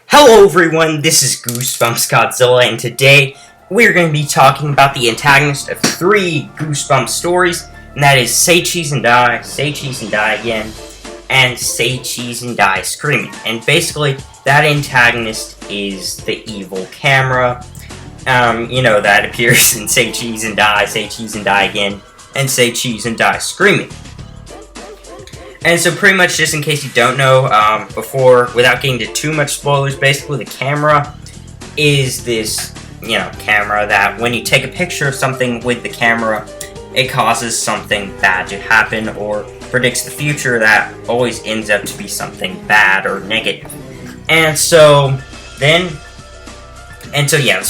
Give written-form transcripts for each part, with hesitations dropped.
Hello everyone, this is Goosebumps Godzilla, and today we're going to be talking about the antagonist of 3 Goosebumps stories, and that is Say Cheese and Die, Say Cheese and Die Again, and Say Cheese and Die Screaming. And basically, that antagonist is the evil camera, that appears in Say Cheese and Die Again, and Say Cheese and Die Screaming. And so pretty much, just in case you don't know, without getting into too much spoilers, basically the camera is this, camera that when you take a picture of something with the camera, it causes something bad to happen or predicts the future that always ends up to be something bad or negative. That's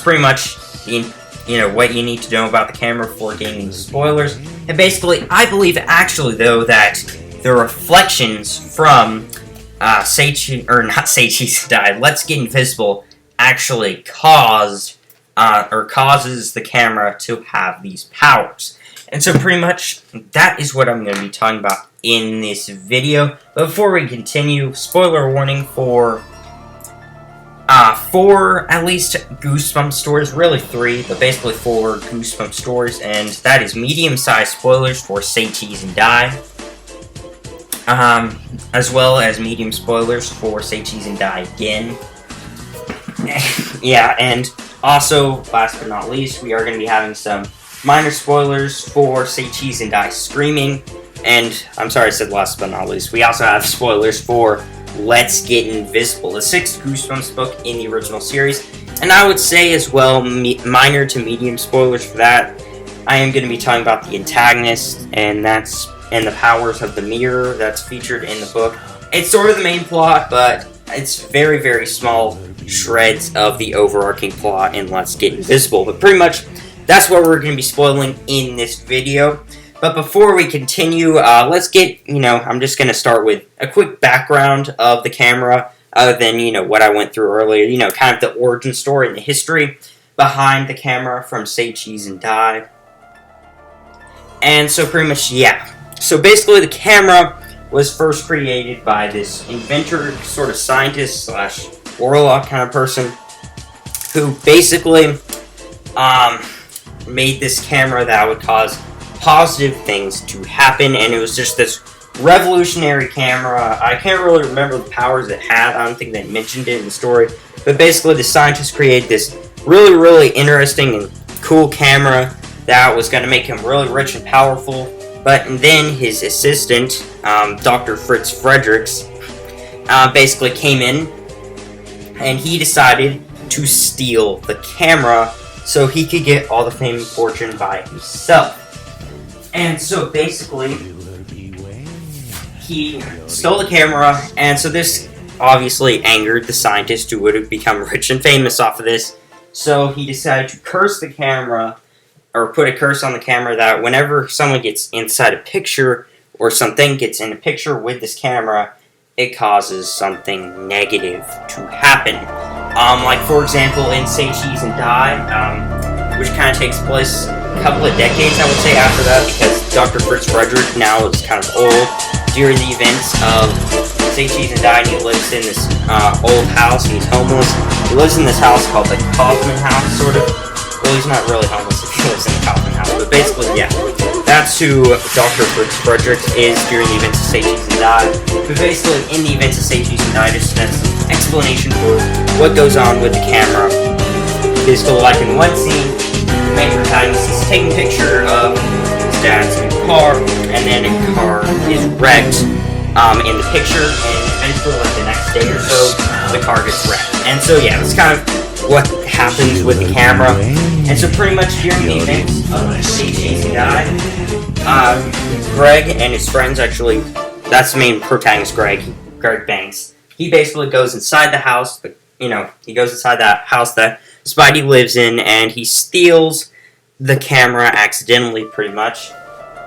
pretty much what you need to know about the camera before getting into spoilers. And basically, I believe actually though that the reflections from Let's Get Invisible actually causes the camera to have these powers. And so pretty much that is what I'm going to be talking about in this video. But before we continue, spoiler warning for at least Goosebumps stories, really 3, but basically 4 Goosebumps stories, and that is medium-sized spoilers for Say Cheese and Die. As well as medium spoilers for Say Cheese and Die Again. And also, last but not least, we are going to be having some minor spoilers for Say Cheese and Die Screaming. And, I'm sorry I said last but not least, we also have spoilers for Let's Get Invisible, the 6th Goosebumps book in the original series. And I would say as well, minor to medium spoilers for that. I am going to be talking about the antagonist, and the powers of the mirror that's featured in the book. It's sort of the main plot, but it's very, very small shreds of the overarching plot in Let's Get Invisible. But pretty much, that's what we're going to be spoiling in this video. But before we continue, I'm just going to start with a quick background of the camera, other than, what I went through earlier, kind of the origin story and the history behind the camera from Say Cheese and Die. And so pretty much, So basically, the camera was first created by this inventor, sort of scientist / warlock kind of person, who basically made this camera that would cause positive things to happen, and it was just this revolutionary camera. I can't really remember the powers it had. I don't think they mentioned it in the story, but basically, the scientist created this really, really interesting and cool camera that was going to make him really rich and powerful. But then his assistant, Dr. Fritz Fredericks, basically came in, and he decided to steal the camera so he could get all the fame and fortune by himself. And so basically, he stole the camera, and so this obviously angered the scientist, who would have become rich and famous off of this. So he decided to curse the camera, or put a curse on the camera, that whenever someone gets inside a picture, or something gets in a picture with this camera, it causes something negative to happen. Like, for example, in Say Cheese and Die, which kind of takes place a couple of decades, I would say, after that, because Dr. Fritz Frederick now is kind of old during the events of Say Cheese and Die, and he lives in this old house, and he's homeless. He lives in this house called the Kaufman House, sort of. Well, he's not really homeless if he lives in the Kaufman House, but basically, that's who Dr. Fritz Frederick is during the events of Say Cheese and Die. But basically, in the events of Say Cheese and Die, there's an explanation for what goes on with the camera. Basically, like in one scene, the main protagonist is taking a picture of his dad's new car, and then a car is wrecked in the picture, and eventually, like the next day or so, the car gets wrecked. And so, it's kind of what happens with the camera. And so pretty much during the events of Say Cheese and Die, Greg and his friends, actually, that's the main protagonist, Greg Banks, he basically goes inside the house, he goes inside that house that Spidey lives in, and he steals the camera accidentally, pretty much.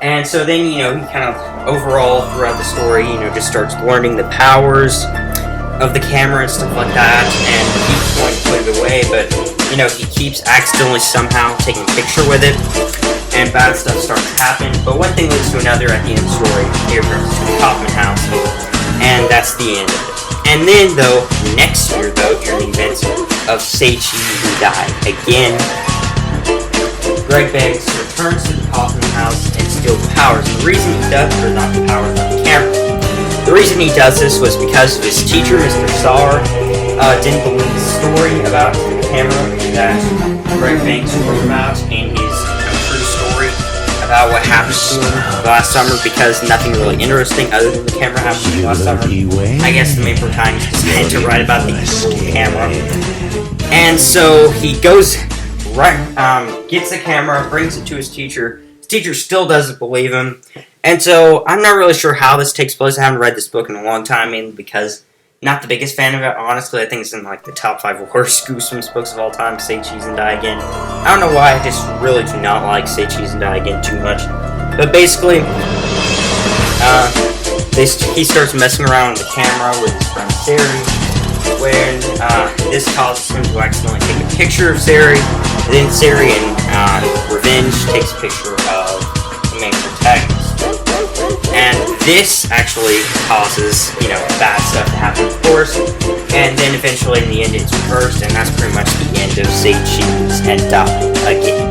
And so then, he kind of, overall, throughout the story, just starts learning the powers of the camera and stuff like that, and he keeps going to put it away, but, he keeps accidentally somehow taking a picture with it, and bad stuff starts to happen. But one thing leads to another at the end of the story. Here comes to the Kaufman House, and that's the end of it. And then, though, next year, though, during the events of Say Cheese and Die, again, Greg Banks returns to the Kaufman house and steals powers. And the reason he does, or not the powers, but the camera. The reason he does this was because of his teacher, Mr. Saar, didn't believe the story about the camera that Greg Banks wrote about in his true story about what happened to him last summer, because nothing really interesting other than the camera happened to him last summer. I guess the main protagonist decided to write about the evil camera. And so he goes, gets the camera, brings it to his teacher. His teacher still doesn't believe him. And so I'm not really sure how this takes place. I haven't read this book in a long time, mainly because not the biggest fan of it. Honestly, I think it's in like the top 5 worst Goosebumps books of all time, Say Cheese and Die Again. I don't know why, I just really do not like Say Cheese and Die Again too much. But basically, he starts messing around with the camera with his friend Sari, when this causes him to accidentally take a picture of Sari. Then Sari, in revenge, takes a picture of the main protagonist. And this actually causes, bad stuff to happen, of course. And then eventually, in the end, it's reversed, and that's pretty much the end of Say Cheese and Die Again.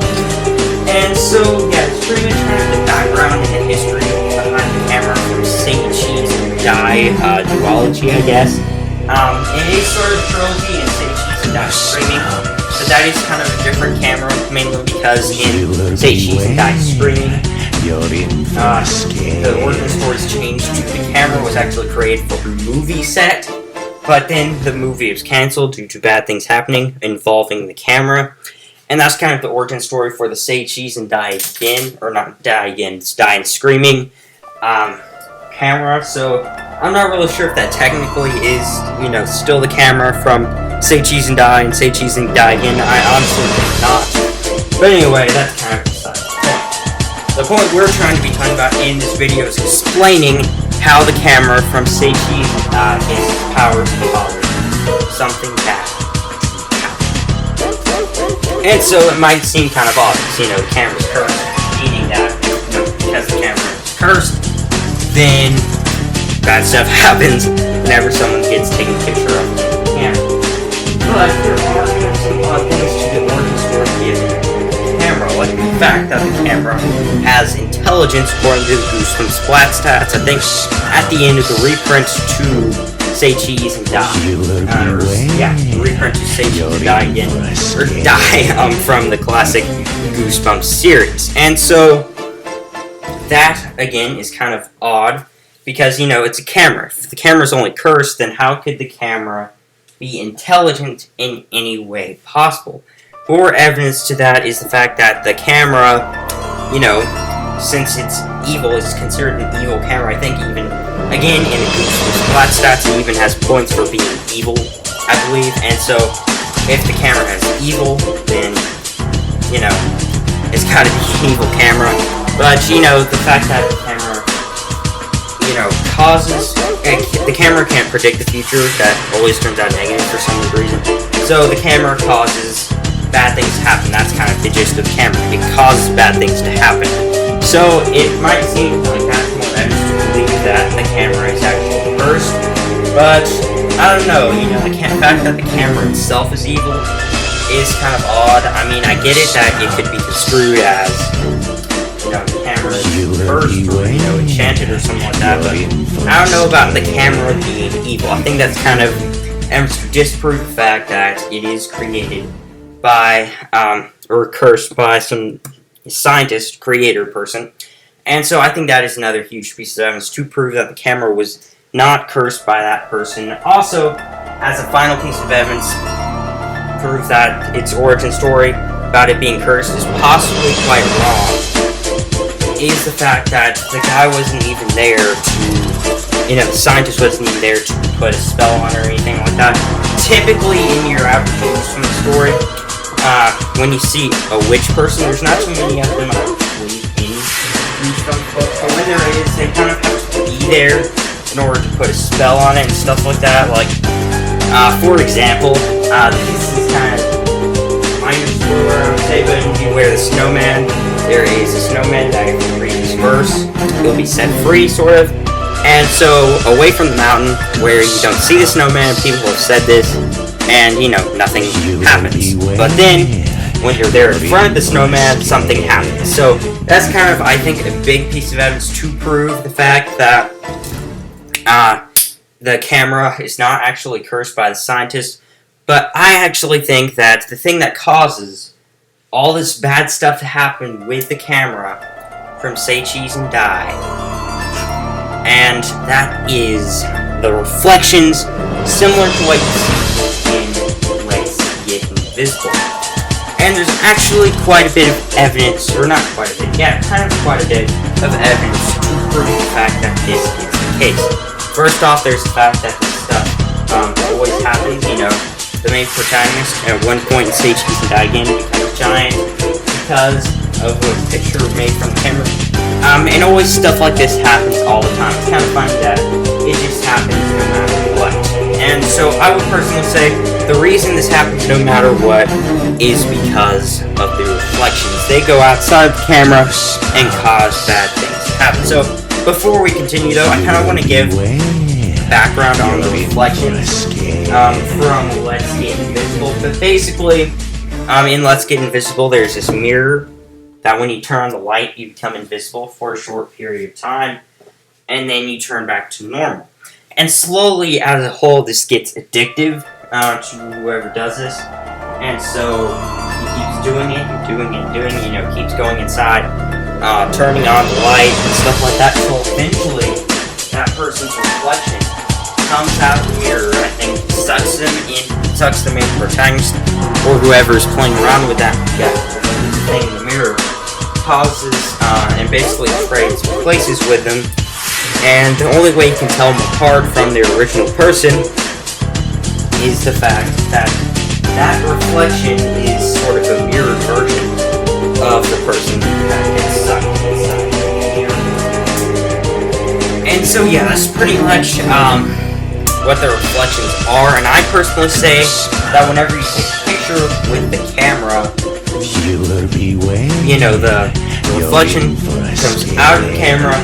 And so, yeah, it's pretty much kind of the background and the history behind the camera from Say Cheese and Die duology, I guess. It is sort of trilogy in Say Cheese and Die Screaming, but that is kind of a different camera, mainly because in Say Cheese and Die Screaming, the origin stories changed to the camera was actually created for a movie set, but then the movie was cancelled due to bad things happening involving the camera. And that's kind of the origin story for the Say Cheese and Die Again, or not Die Again, it's Die and Screaming camera. So I'm not really sure if that technically is, still the camera from Say Cheese and Die and Say Cheese and Die Again. I honestly think not. But anyway, that's kind of beside the point. The point we're trying to be talking about in this video is explaining how the camera from Say Cheese and Die is powered to cause something bad. And so it might seem kind of obvious, the camera's cursed, meaning that, because the camera is cursed, then bad stuff happens whenever someone gets taken a picture of the camera. But there are some odd things to the origin story given the camera, like the fact that the camera has intelligence according to the Goosebumps Splat Stats. I think at the end of the reprint to Say Cheese and Die. The reprint to Say Cheese and Die Again, or Die from the classic Goosebumps series. And so that again is kind of odd because it's a camera. If the camera's only cursed, then how could the camera be intelligent in any way possible? More evidence to that is the fact that the camera, since it's evil, it's considered an evil camera. I think even, again, in the Goosebumps Splat Stats, it even has points for being evil, I believe. And so, if the camera has evil, then, it's gotta be an evil camera. But, the fact that the camera, causes, the camera can't predict the future, that always turns out negative for some reason. So, the camera causes bad things to happen. That's kind of the gist of the camera. It causes bad things to happen. So it might seem like that's more evidence to believe that the camera is actually cursed, but I don't know. The fact that the camera itself is evil is kind of odd. I mean, I get it that it could be construed as the camera is cursed or enchanted or something like that, but I don't know about the camera being evil. I think that's kind of evidence to disprove the fact that it is created by or cursed by some scientist, creator person. And so I think that is another huge piece of evidence to prove that the camera was not cursed by that person. Also, as a final piece of evidence, prove that its origin story about it being cursed is possibly quite wrong, is the fact that the guy wasn't even there to, the scientist wasn't even there to put a spell on or anything like that. Typically, in your average Goosebumps story, when you see a witch person, there's not too many of them, I believe, in Goosebumps books, but when there is, they kind of have to be there in order to put a spell on it and stuff like that. Like, for example, this is kind of minor spoiler, I would say, but in Beware the Snowman, there is a snowman that if you read this verse, he'll be set free, sort of. And so, away from the mountain, where you don't see the snowman, people have said this, and, nothing happens. But then, when you're there in front of the snowman, something happens. So, that's kind of, I think, a big piece of evidence to prove the fact that the camera is not actually cursed by the scientists. But I actually think that the thing that causes all this bad stuff to happen with the camera from Say Cheese and Die, and that is the reflections, similar to what you see in Let's Get Invisible. And there's actually quite a bit of evidence, or not quite a bit, yeah, kind of quite a bit of evidence to prove the fact that this is the case. First off, there's the fact that this stuff always happens, the main protagonist at one point in Say Cheese and Die again becomes giant because of a picture made from the camera. And always stuff like this happens all the time. It's kind of funny that it just happens no matter what. And so I would personally say the reason this happens no matter what is because of the reflections. They go outside the camera and cause bad things to happen. So before we continue though, I kind of want to give background on the reflections from Let's Get Invisible. But basically, in Let's Get Invisible, there's this mirror that when you turn on the light, you become invisible for a short period of time, and then you turn back to normal. And slowly, as a whole, this gets addictive to whoever does this, and so he keeps doing it, and doing it, and doing it, keeps going inside, turning on the light, and stuff like that, so eventually, that person's reflection comes out of the mirror, I think, sucks the main protagonist, or whoever's playing around with that thing in the mirror, causes, and basically trades places with them, and the only way you can tell them apart from their original person is the fact that that reflection is sort of a mirrored version of the person that gets sucked inside the mirror. And so yeah, that's pretty much, what the reflections are, and I personally say that whenever you take a picture with the camera, the reflection comes out of the camera,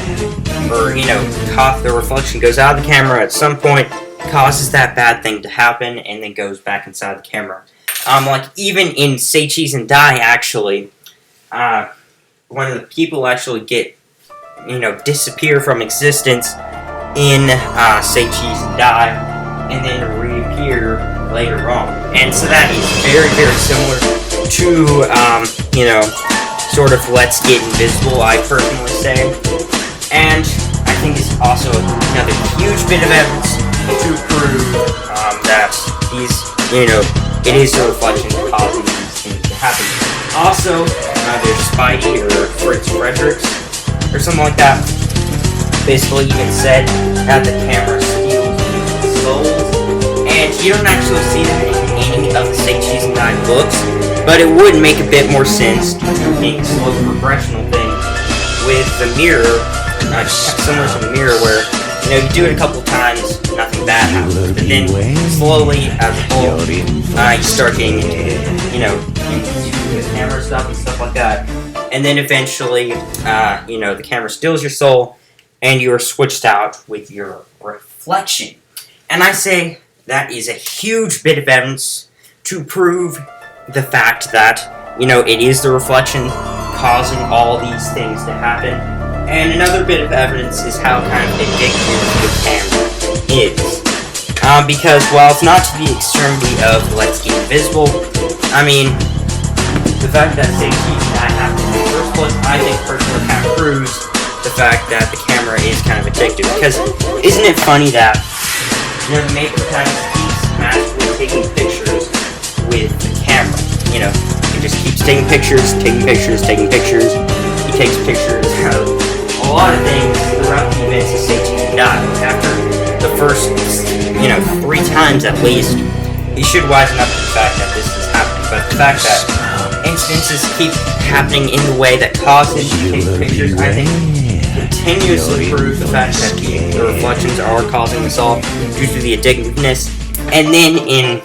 or, the reflection goes out of the camera at some point, causes that bad thing to happen, and then goes back inside the camera. Like, even in Say Cheese and Die, actually, one of the people actually get, disappear from existence in Say Cheese and Die, and then reappear later on. And so that is very, very similar to, sort of Let's Get Invisible, I personally say. And I think it's also another huge bit of evidence to prove that these, it is the reflection causing these things to happen. Also, there's Spidey or Fritz Fredericks or something like that. Basically even said that the camera steals people's souls, and you don't actually see that in any of the Say Cheese and Die books, but it would make a bit more sense to make a slow progressional thing with the mirror, similar to the mirror where, you do it a couple times, nothing bad happens, but then slowly, as a whole, you start getting into, into the camera stuff and stuff like that, and then eventually, the camera steals your soul, and you are switched out with your reflection. And I say that is a huge bit of evidence to prove the fact that, it is the reflection causing all these things to happen. And another bit of evidence is how kind of addictive the camera is. Because while it's not to the extremity of Let's Get Invisible, the fact that Say Cheese and Die happened in the first place, I think personally kind of proves the fact that the camera is kind of addictive. Because isn't it funny that the main protagonist keeps magically taking pictures with the camera? He just keeps taking pictures. He takes pictures of a lot of things throughout the events of Say Cheese and Die. After the first, 3 times at least, he should wisen up to the fact that this is happening. But the fact that instances keep happening in the way that cause him to take pictures, I think, continuously proves the fact that the reflections are causing this all due to the addictiveness. And then in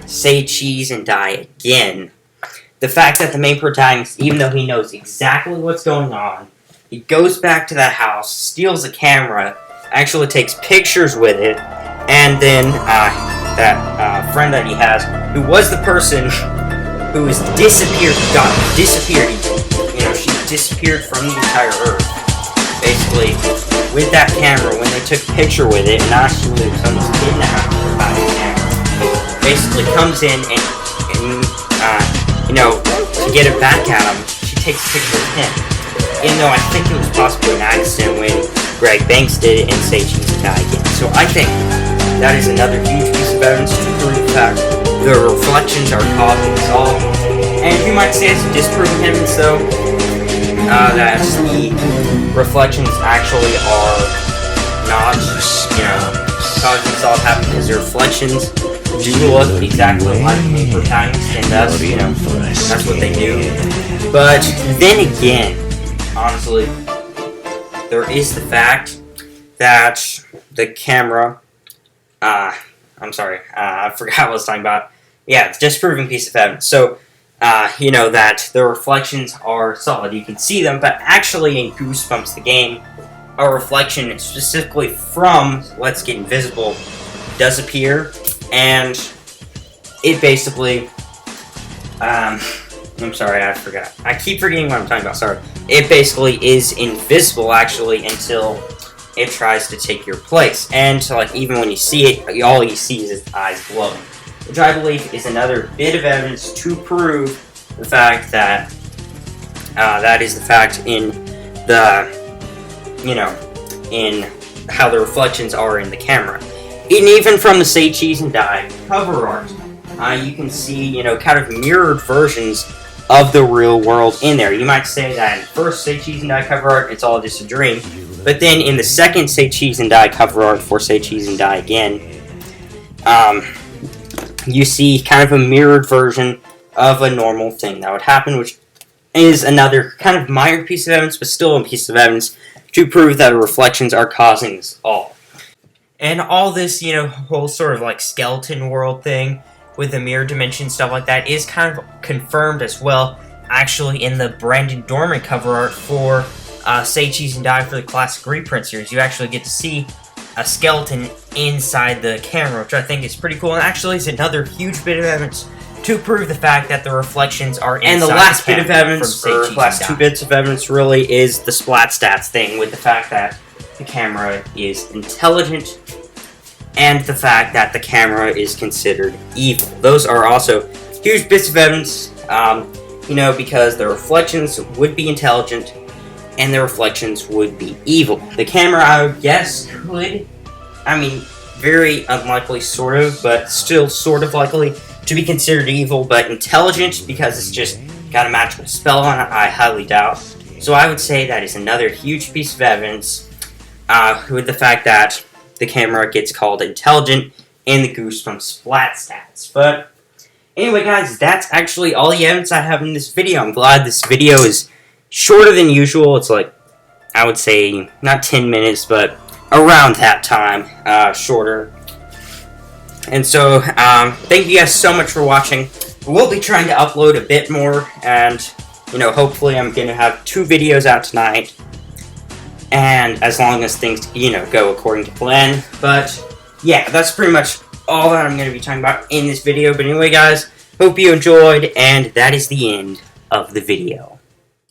Say Cheese and Die again, the fact that the main protagonist, even though he knows exactly what's going on, He goes back to that house, steals a camera, actually takes pictures with it, and then that friend that he has, who was the person who was disappeared, she disappeared from the entire Earth. Basically, with that camera, when they took a picture with it, and actually comes in the house about the camera, basically comes in and to get it back at him, she takes a picture of him. Even though I think it was possibly an accident when Greg Banks did it and Say Cheese and Die again. So I think that is another huge piece of evidence to prove the fact the reflections are causing this all. And you might say it's disproving evidence though, that the reflections actually are not, causing this all to happen, because the reflections do look exactly like paper times, and that's, that's what they do. But then again, honestly, there is the fact that the camera, I'm sorry, I forgot what I was talking about. Yeah, it's disproving piece of evidence. So, that the reflections are solid. You can see them, but actually in Goosebumps the game, a reflection specifically from Let's Get Invisible does appear, and it basically, I'm sorry, I forgot. I keep forgetting what I'm talking about, sorry. It basically is invisible, actually, until it tries to take your place. And, even when you see it, all you see is its eyes glowing. Which I believe is another bit of evidence to prove the fact that, that is the fact in the, in how the reflections are in the camera. And even from the Say Cheese and Die cover art, you can see, kind of mirrored versions of the real world in there. You might say that in the first Say Cheese and Die cover art, it's all just a dream. But then in the second Say Cheese and Die cover art for Say Cheese and Die Again, you see kind of a mirrored version of a normal thing that would happen, which is another kind of minor piece of evidence, but still a piece of evidence to prove that reflections are causing this all. And all this, whole sort of skeleton world thing with the mirror dimension, stuff like that, is kind of confirmed as well, actually, in the Brandon Dorman cover art for Say Cheese and Die for the classic reprint series. You actually get to see a skeleton inside the camera, which I think is pretty cool, and actually is another huge bit of evidence to prove the fact that the reflections are inside. And the last bit of evidence, or last two bits of evidence, really, is the splat stats thing, with the fact that the camera is intelligent, and the fact that the camera is considered evil. Those are also huge bits of evidence, because the reflections would be intelligent, and the reflections would be evil. The camera, I would guess, could, very unlikely, sort of, but still sort of likely to be considered evil, but intelligent, because it's just got a magical spell on it, I highly doubt. So I would say that is another huge piece of evidence, with the fact that the camera gets called intelligent in the Goosebumps splat stats. But anyway, guys, that's actually all the evidence I have in this video. I'm glad this video is shorter than usual. It's I would say, not 10 minutes, but around that time, shorter. And so, thank you guys so much for watching. We'll be trying to upload a bit more, and, hopefully I'm going to have 2 videos out tonight. And as long as things, go according to plan. But, yeah, that's pretty much all that I'm going to be talking about in this video. But anyway, guys, hope you enjoyed, and that is the end of the video.